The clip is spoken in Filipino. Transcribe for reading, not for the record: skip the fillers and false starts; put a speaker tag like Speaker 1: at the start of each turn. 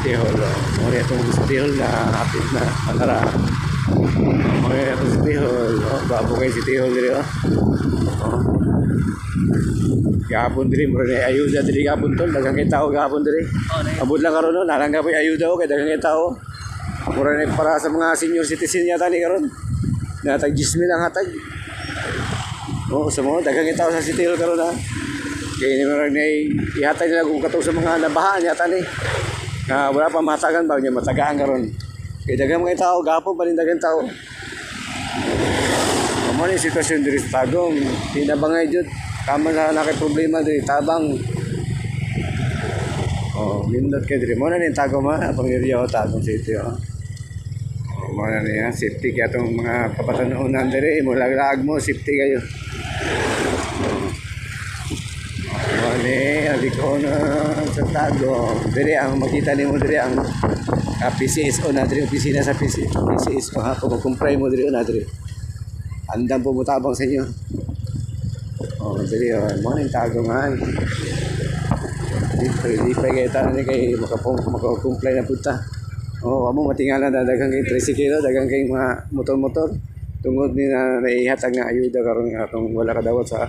Speaker 1: City Hall. Muna itong City Hall na hapit na manara. Muna itong City Hall. Babo kay City Hall dito. Gapon diri mo rin ayuda diri gapon tol. Dagang kay tao gapon diri. Abot lang karon no. Nalangga po ayuda ko kay dagang kay tao. Mura na para sa mga senior citizen yata ni karon. Natag 10,000 ang hatag. Sa mga dagang kay tao sa City Hall karon ha. Kaya ni marag na ihatay nila kung kataw sa mga nabahaan yata ni. Wala pa matagan ba niya matagaan karon. Kaya dagang mga tao gapon pa rin dagang tao. Ano yung sitwasyon diri sa Tagum? Tinabangay jud. Tama na problema diri tabang. Nindot kay diri mo na ni Tagum ha, pangiriya o Tagum City ha. Mo na niya safety kay atong mga kapatanunan diri mo laglag mo safety kayo. Abi ko na sa Tagum. Diri ang makita nimo diri ang PCSO na diri opisina sa PCSO ha kung mag-comply mo diri na diri. Andang pumutabang sa inyo. Diri mo na Tagum ha. Di pa kay tanan kay maka-comply na punta. Amo matingalan na dagang kay tricycle, dagang kay mga motor-motor tungod ni na naihatag nga ayuda karon atong wala kadawat sa